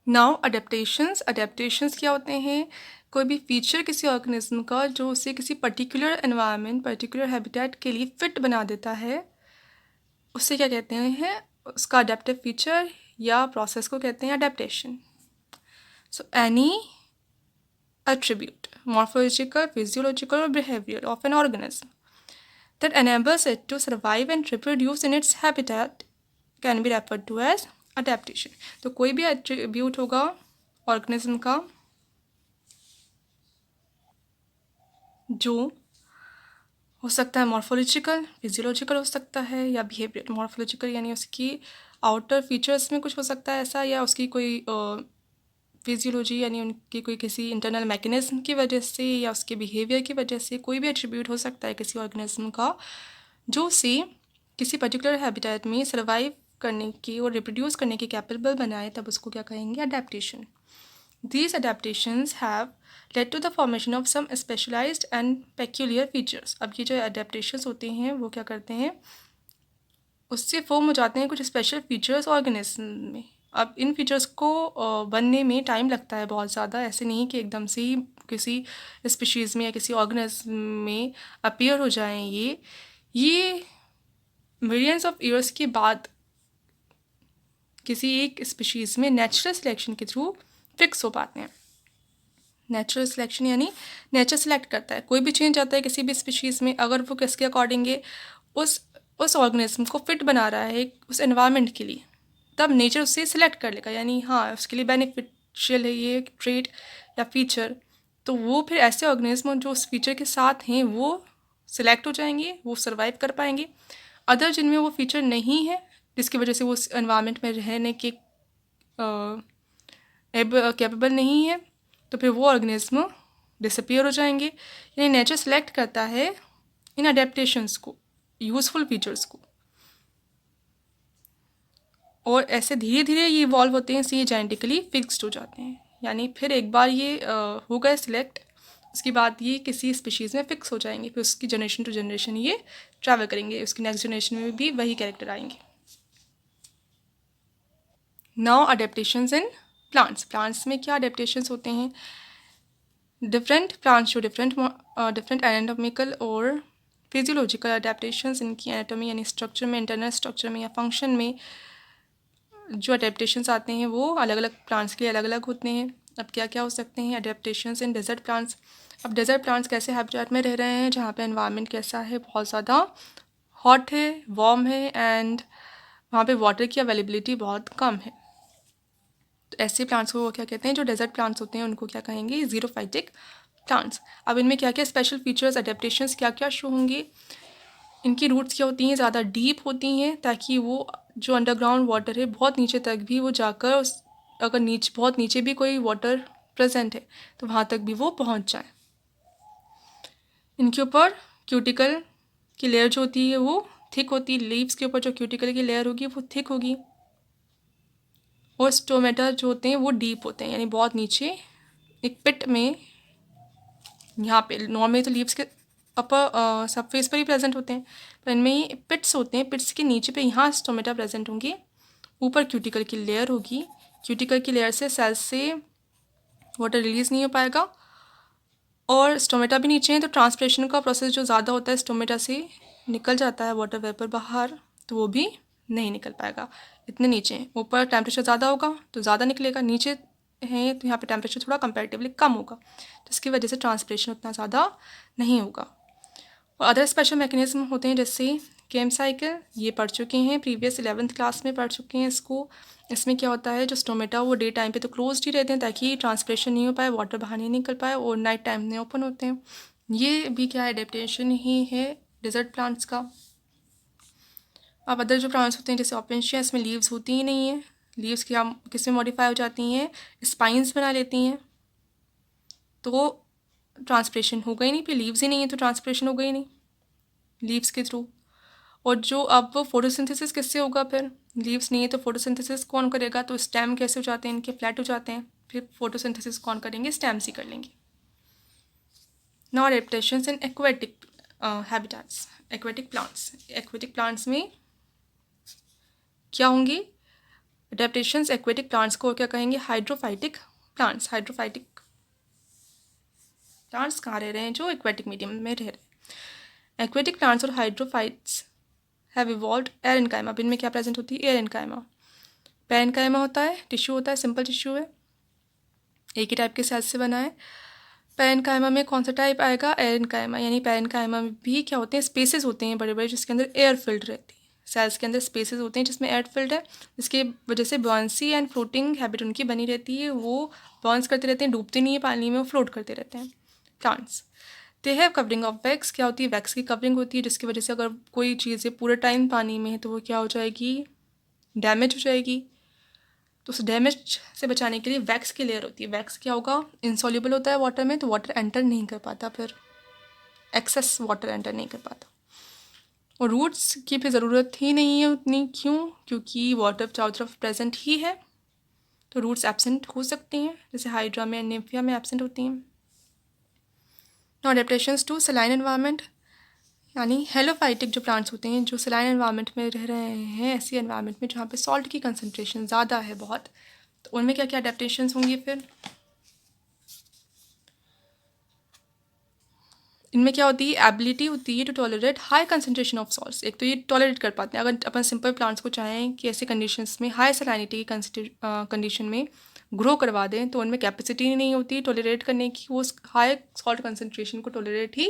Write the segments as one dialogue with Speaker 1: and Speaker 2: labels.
Speaker 1: Now adaptations क्या होते हैं? कोई भी फीचर किसी ऑर्गेनिज्म का जो उसे किसी पर्टिकुलर एनवायरनमेंट, पर्टिकुलर हैबिटेट के लिए फिट बना देता है, उससे क्या कहते हैं? उसका अडेप्टिव फीचर या प्रोसेस को कहते हैं adaptation. So any attribute, morphological, physiological, or behavior of an organism that enables it to survive and reproduce in its habitat can be referred to as adaptation. तो कोई भी एट्रीब्यूट होगा organism का जो हो सकता है मॉर्फोलॉजिकल, फिजियोलॉजिकल हो सकता है, या बिहेवियर। मॉर्फोलॉजिकल यानी उसकी आउटर फीचर्स में कुछ हो सकता है ऐसा, या उसकी कोई फिजियोलॉजी यानी उनकी कोई किसी इंटरनल मैकेनिज्म की वजह से या उसके बिहेवियर की वजह से कोई भी एट्रीब्यूट हो सकता है किसी ऑर्गेनिज्म का जो उसे किसी पर्टिकुलर हैबिटेट में सर्वाइव करने की और रिप्रोड्यूस करने की कैपेबल बनाए, तब उसको क्या कहेंगे? Adaptation. These adaptations have led to the formation of some specialized and peculiar features. अब ये जो adaptations होते हैं वो क्या करते हैं? उससे फॉर्म हो जाते हैं कुछ स्पेशल फीचर्स ऑर्गेनिज्म में। अब इन फीचर्स को बनने में टाइम लगता है बहुत ज़्यादा, ऐसे नहीं कि एकदम से ही किसी स्पीशीज़ में या किसी ऑर्गेनिज्म में अपीयर हो जाएं। ये मिलियंस ऑफ ईयर्स के बाद किसी एक स्पीशीज़ में नेचुरल सिलेक्शन के थ्रू फिक्स हो पाते हैं। नेचुरल सिलेक्शन यानी नेचर सेलेक्ट करता है, कोई भी चेंज आता है किसी भी स्पीशीज़ में, अगर वो किसके अकॉर्डिंग है उस ऑर्गेनिज्म को फिट बना रहा है उस एनवायरनमेंट के लिए, तब नेचर उससे सिलेक्ट कर लेगा, यानी हाँ उसके लिए बेनिफिशियल है ये ट्रेट या फीचर, तो वो फिर ऐसे ऑर्गेनिज्म जो उस फीचर के साथ हैं वो सिलेक्ट हो जाएंगे, वो सर्वाइव कर पाएंगे। अदर जिनमें वो फीचर नहीं है जिसकी वजह से वो उस एनवायरनमेंट में रहने के कैपेबल नहीं है, तो फिर वो ऑर्गेनिज्म डिसअपियर हो जाएंगे। यानी नेचर सेलेक्ट करता है इन अडेप्टेशंस को, यूज़फुल फीचर्स को, और ऐसे धीरे धीरे ये इवॉल्व होते हैं, इसलिए जेनेटिकली फिक्स्ड हो जाते हैं। यानी फिर एक बार ये हो गए सिलेक्ट, उसके बाद ये किसी स्पीशीज़ में फिक्स हो जाएंगे, फिर उसकी जनरेशन टू जनरेशन ये ट्रैवल करेंगे, उसकी नेक्स्ट जनरेशन में भी वही कैरेक्टर आएंगे। नाउ अडेप्टेशंस इन प्लांट्स में क्या अडेप्टेशंस होते हैं? डिफरेंट प्लांट्स जो डिफरेंट एनाटॉमिकल और फिजियोलॉजिकल अडेप्टेशंस इनकी एनाटॉमी यानी स्ट्रक्चर में, इंटरनल स्ट्रक्चर में या फंक्शन में जो अडेप्टेशंस आते हैं वो अलग अलग प्लांट्स के लिए अलग अलग होते हैं। अब क्या क्या हो सकते हैं अडेप्टेशंस इन डेजर्ट प्लांट्स? अब डेजर्ट प्लांट्स कैसे हैबिटेट में रह रहे हैं जहाँ पे एनवायरनमेंट कैसा है? बहुत ज़्यादा हॉट है, वार्म है, एंड वहाँ पे वाटर की अवेलेबिलिटी बहुत कम है। तो ऐसे प्लांट्स को क्या कहते हैं? जो डेजर्ट प्लांट्स होते हैं उनको क्या कहेंगे? ज़ीरोफाइटिक प्लांट्स। अब इनमें क्या क्या स्पेशल फीचर्स, अडेप्टेशंस क्या क्या शो होंगे? इनकी रूट्स क्या होती हैं? ज़्यादा डीप होती हैं ताकि वो जो अंडरग्राउंड वाटर है बहुत नीचे तक भी वो जाकर अगर बहुत नीचे भी कोई वाटर प्रेजेंट है तो वहाँ तक भी वो पहुँच जाए। इनके ऊपर क्यूटिकल की लेयर जो होती है वो थिक होती है, लीव्स के ऊपर जो क्यूटिकल की लेयर होगी वो थिक होगी, और स्टोमेटा जो होते हैं वो डीप होते हैं, यानी बहुत नीचे एक पिट में। यहाँ पे नॉर्मली तो लीव्स के अपर सरफेस पर ही प्रेजेंट होते हैं, पर इनमें ही पिट्स होते हैं, पिट्स के नीचे पे यहाँ स्टोमेटा प्रेजेंट होंगे, ऊपर क्यूटिकल की लेयर होगी। क्यूटिकल की लेयर से सेल्स से वाटर रिलीज़ नहीं हो पाएगा, और स्टोमेटा भी नीचे है तो ट्रांसपिरेशन का प्रोसेस जो ज़्यादा होता है स्टोमेटा से निकल जाता है वाटर वेपर बाहर, तो वो भी नहीं निकल पाएगा, इतने नीचे हैं। ऊपर टेम्परेचर ज़्यादा होगा तो ज़्यादा निकलेगा, नीचे है तो यहाँ पे टेम्परेचर थोड़ा कंपैरेटिवली कम होगा, जिसकी वजह से ट्रांसपिरेशन उतना ज़्यादा नहीं होगा। और अदर स्पेशल मैकेनिज्म होते हैं जैसे केम साइकिल, ये पढ़ चुके हैं प्रीवियस 11th क्लास में पढ़ चुके हैं इसको। इसमें क्या होता है, जो स्टोमेटा वो डे टाइम पे तो क्लोज्ड ही रहते हैं ताकि ट्रांसपिरेशन नहीं हो पाए, वाटर बाहर नहीं निकल पाए, और नाइट टाइम में ओपन होते हैं। ये भी क्या एडेप्टेशन ही है डेजर्ट प्लांट्स का। अब अदर जो प्लांट्स होते हैं जैसे ओपेंशिया, इसमें लीव्स होती ही नहीं है, लीव्स क्या किस में मॉडिफाई हो जाती हैं? स्पाइंस बना लेती हैं, तो ट्रांसपिरेशन होगा ही नहीं, फिर लीव्स ही नहीं है तो ट्रांसपिरेशन होगा ही नहीं लीव्स के थ्रू। और जो अब फोटोसिंथेसिस किससे होगा? फिर लीव्स नहीं है तो फोटोसिंथेसिस कौन करेगा? तो स्टेम कैसे हो जाते हैं इनके? फ्लैट हो जाते हैं, फिर फोटोसिंथेसिस कौन करेंगे? स्टेम्स ही कर लेंगे। Now adaptations in aquatic habitats, aquatic plants में क्या होंगे अडेप्टेशंस एक्वेटिक प्लांट्स को क्या कहेंगे? Hydrophytic plants. हाइड्रोफाइटिक प्लांट्स कहाँ रह रहे हैं? जो एक्वेटिक मीडियम में रह रहे हैं। एक्वेटिक प्लांट्स और हाइड्रोफाइट्स हैव इवॉल्व्ड एयर एनकाइमा। अब इनमें क्या प्रेजेंट होती है? एयर एनकाइमा। पैरेन्काइमा होता है, टिश्यू होता है, सिंपल टिश्यू है, एक ही टाइप के सेल्स से बना है। पैरेन्काइमा में कौन सा टाइप आएगा? एयर एनकाइमा। यानी पैरेन्काइमा में भी क्या होते हैं? स्पेसेस होते हैं बड़े बड़े, जिसके अंदर एयर फिल्ड रहती है। सेल्स के अंदर स्पेसेस होते हैं जिसमें एयर फिल्ड है, जिसकी वजह से बॉन्सी एंड फ्लोटिंग हैबिट उनकी बनी रहती है। वो बॉन्स करते रहते हैं, डूबते नहीं है पानी में, वो फ्लोट करते रहते हैं। Plants they have covering of wax. क्या होती है? वैक्स की कवरिंग होती है, जिसकी वजह से अगर कोई चीज़ पूरे टाइम पानी में है तो वो क्या हो जाएगी? डैमेज हो जाएगी। तो उस डैमेज से बचाने के लिए वैक्स की लेयर होती है। वैक्स क्या होगा? इनसॉल्युबल होता है वाटर में, तो वाटर एंटर नहीं कर पाता, फिर एक्सेस वाटर एंटर नहीं कर पाता। और रूट्स की फिर ज़रूरत ही नहीं है उतनी। क्यों? क्योंकि वाटर चारों तरफ प्रेजेंट ही है, तो रूट्स एब्सेंट हो सकती हैं, जैसे हाइड्रा में, निम्फिया में एब्सेंट होती हैं। Now adaptations to saline environment, यानी हेलोफाइटिक जो प्लांट्स होते हैं जो सलाइन एनवायरनमेंट में रह रहे हैं, ऐसी एनवायरनमेंट में जहाँ पे सॉल्ट की कंसनट्रेशन ज़्यादा है बहुत, तो उनमें क्या क्या अडेप्टेशंस होंगी? फिर इनमें क्या होती है? एबिलिटी होती है to tolerate high concentration of salts. एक तो ये टॉलरेट कर पाते हैं। अगर अपन सिंपल प्लांट्स को चाहें कि ऐसे कंडीशंस में हाई सलाइनिटी की कंडीशन में ग्रो करवा दें, तो उनमें कैपेसिटी नहीं होती टॉलरेट करने की, वो हाई सॉल्ट कंसनट्रेशन को टॉलरेट ही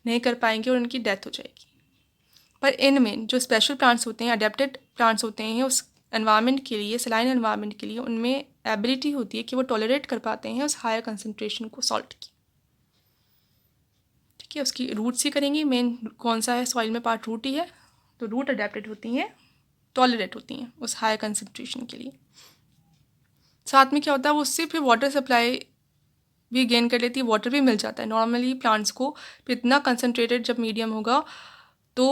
Speaker 1: नहीं कर पाएंगे और उनकी डेथ हो जाएगी। पर इनमें जो स्पेशल प्लांट्स होते हैं, अडेप्टेड प्लांट्स होते हैं उस एनवायरनमेंट के लिए, सलाइन एनवायरनमेंट के लिए, उनमें एबिलिटी होती है कि वो टॉलरेट कर पाते हैं उस हायर कंसनट्रेशन को, सॉल्ट की। ठीक है, उसकी रूट्स ही करेंगी। मेन कौन सा है? सॉइल में पार्ट रूट ही है, तो रूट अडेप्टेड होती हैं, टॉलरेट होती हैं उस हायर कंसनट्रेशन के लिए। साथ में क्या होता है? वो उससे फिर वाटर सप्लाई भी गेन कर लेती है, वाटर भी मिल जाता है। नॉर्मली प्लांट्स को इतना कंसनट्रेटेड जब मीडियम होगा तो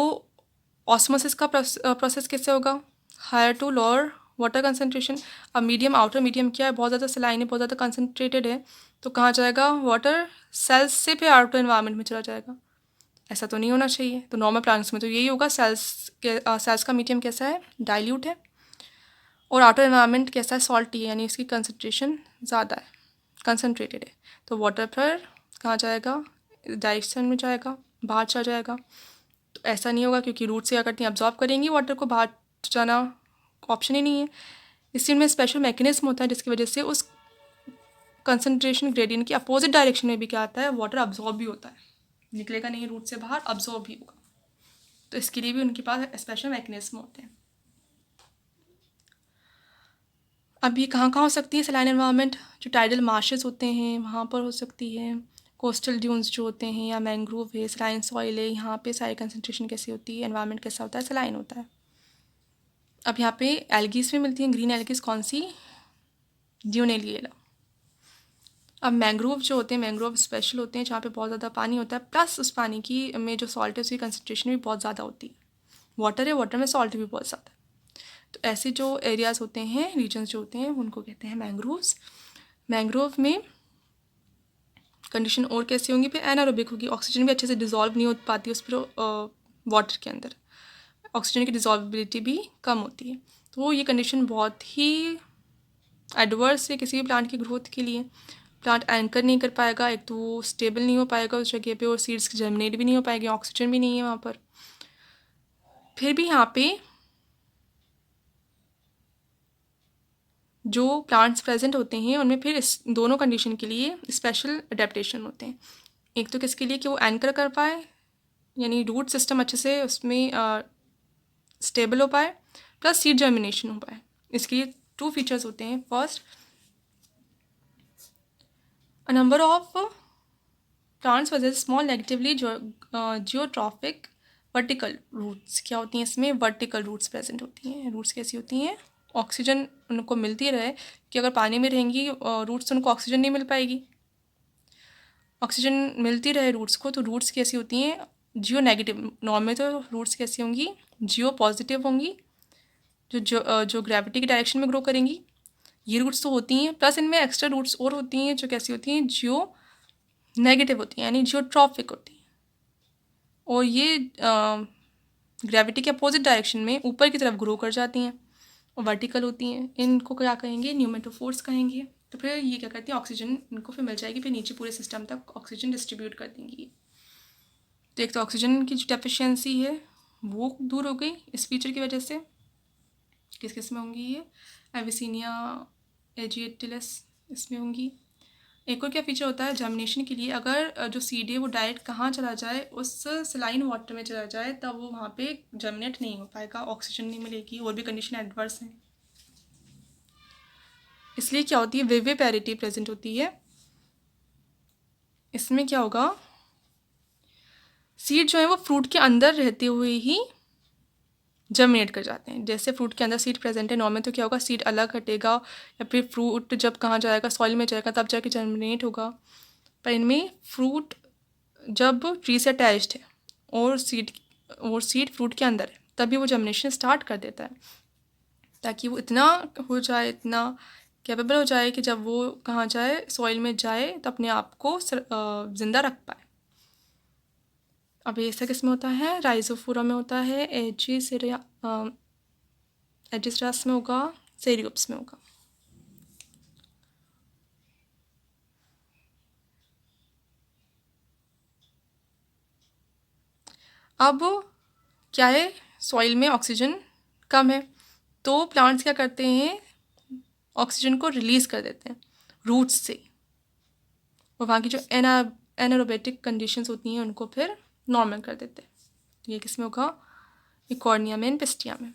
Speaker 1: ऑस्मोसिस का प्रोसेस कैसे होगा? Higher to lower water concentration. अब मीडियम, आउटर मीडियम क्या है? बहुत ज़्यादा सलाइन है, बहुत ज़्यादा कंसनट्रेटेड है, तो कहाँ जाएगा? वाटर सेल्स से फिर आउटर एनवायरनमेंट में चला जाएगा। ऐसा तो नहीं होना चाहिए। तो नॉर्मल प्लांट्स में तो यही होगा। सेल्स का मीडियम कैसा है? डाइल्यूट है, और आउटर एनवायरनमेंट कैसा है? सॉल्टी है, यानी इसकी कंसनट्रेशन ज़्यादा है, कंसनट्रेटेड है। तो वाटर फिर कहाँ जाएगा? डायरेक्शन में जाएगा, बाहर चला जाएगा। तो ऐसा नहीं होगा, क्योंकि रूट से क्या करती हैं? अब्जॉर्ब करेंगी वाटर को, बाहर जाना ऑप्शन ही नहीं है। इसलिए उनमें स्पेशल मैकेनिज्म होता है जिसकी वजह से उस कंसनट्रेशन ग्रेडियंट की अपोजिट डायरेक्शन में भी क्या आता है? वाटर अब्जॉर्ब भी होता है, निकलेगा नहीं रूट से बाहर, अब्जॉर्ब भी होगा। तो इसके लिए भी उनके पास स्पेशल मैकेनिज्म होते हैं। अब ये कहाँ कहाँ हो सकती है सलाइन एनवायरनमेंट? जो टाइडल मार्शेस होते हैं वहाँ पर हो सकती है। कोस्टल ड्यून्स जो होते हैं, या मैंग्रोव है, सलाइन सॉइल है, यहाँ पे सारी कंसनट्रेशन कैसी होती है? एनवायरनमेंट कैसा होता है? सलाइन होता है। अब यहाँ पे एल्गीज भी मिलती हैं। ग्रीन एल्गीज कौन सी? ड्यूनेलिएला। अब मैंग्रोव जो होते हैं, मैंग्रोव स्पेशल होते हैं जहाँ पे बहुत ज़्यादा पानी होता है, प्लस उस पानी की में जो सॉल्ट है उसकी कंसनट्रेशन भी बहुत ज़्यादा होती है। वाटर है, वाटर में सॉल्ट भी बहुत ज़्यादा है। तो ऐसे जो एरियाज़ होते हैं, रीजन्स जो होते हैं, उनको कहते हैं मैंग्रोव्स। मैंग्रोव में कंडीशन और कैसी होंगी? फिर एनारोबिक होगी, ऑक्सीजन भी अच्छे से डिजॉल्व नहीं हो पाती उस पर, वाटर के अंदर ऑक्सीजन की डिजॉल्वेबिलिटी भी कम होती है। तो ये कंडीशन बहुत ही एडवर्स है किसी भी प्लांट की ग्रोथ के लिए। प्लांट एंकर नहीं कर पाएगा, एक तो वो स्टेबल नहीं हो पाएगा उस जगह पे, और सीड्स जर्मिनेट भी नहीं हो पाएगी, ऑक्सीजन भी नहीं है वहाँ पर। फिर भी यहाँ पे जो प्लांट्स प्रेजेंट होते हैं उनमें फिर इस दोनों कंडीशन के लिए स्पेशल अडेप्टेशन होते हैं। एक तो किसके लिए? कि वो एंकर कर पाए, यानी रूट सिस्टम अच्छे से उसमें स्टेबल हो पाए, प्लस सीड जर्मिनेशन हो पाए। इसके लिए 2 फीचर्स होते हैं। First, a number of plants possess small negatively geotropic vertical roots. क्या होती हैं इसमें? वर्टिकल रूट्स प्रेजेंट होती हैं। रूट्स कैसी होती हैं? ऑक्सीजन उनको मिलती रहे, कि अगर पानी में रहेंगी रूट्स तो उनको ऑक्सीजन नहीं मिल पाएगी। ऑक्सीजन मिलती रहे रूट्स को, तो रूट्स कैसी होती हैं? जियो नेगेटिव। नॉर्मल तो रूट्स कैसी होंगी? जियो पॉजिटिव होंगी, जो ग्रेविटी की डायरेक्शन में ग्रो करेंगी। ये रूट्स तो होती हैं, प्लस इनमें एक्स्ट्रा रूट्स और होती हैं जो कैसी होती हैं? जियो नेगेटिव होती हैं, यानी जियोट्रॉफिक होती हैं। और ये ग्रेविटी के अपोजिट डायरेक्शन में ऊपर की तरफ ग्रो कर जाती हैं, और वर्टिकल होती हैं, इनको क्या कहेंगे, न्यूमेटोफोर्स कहेंगे। तो फिर ये क्या करती है, ऑक्सीजन इनको फिर मिल जाएगी, फिर नीचे पूरे सिस्टम तक ऑक्सीजन डिस्ट्रीब्यूट कर देंगी। तो एक तो ऑक्सीजन की जो डेफिशिएंसी है वो दूर हो गई इस फीचर की वजह से। किस किस में होंगी ये, एविसीनिया एजिएटिलस इसमें होंगी। एक और क्या फीचर होता है जर्मिनेशन के लिए, अगर जो सीड है वो डायरेक्ट कहाँ चला जाए, उस सलाइन वाटर में चला जाए, तब वो वहाँ पे जर्मिनेट नहीं हो पाएगा, ऑक्सीजन नहीं मिलेगी, और भी कंडीशन एडवर्स हैं। इसलिए क्या होती है, विविपेरिटी प्रेजेंट होती है। इसमें क्या होगा, सीड जो है वो फ्रूट के अंदर रहते हुए ही जर्मिनेट कर जाते हैं। जैसे फ्रूट के अंदर सीड प्रेजेंट है नॉर्मल, तो क्या होगा, सीड अलग हटेगा, या फिर फ्रूट जब कहाँ जाएगा, सॉइल में जाएगा, तब जाके जर्मिनेट होगा। पर इनमें फ्रूट जब ट्री से अटैच्ड है और सीड फ्रूट के अंदर है, तभी वो जर्मिनेशन स्टार्ट कर देता है, ताकि वो इतना हो जाए, इतना कैपेबल हो जाए कि जब वो कहाँ जाए, सॉइल में जाए, तो अपने आप को ज़िंदा रख पाए। अब ये ऐसा किस में होता है, राइजोफोरा में होता है, एजिस्ट्रास में होगा, सेरियोप्स में होगा। अब क्या है, सॉइल में ऑक्सीजन कम है, तो प्लांट्स क्या करते हैं, ऑक्सीजन को रिलीज़ कर देते हैं रूट्स से, और वहाँ की जो एनारोबेटिक कंडीशंस होती हैं उनको फिर नॉर्मल कर देते हैं। ये किस में होगा, इकॉर्निया में, पिस्टिया में।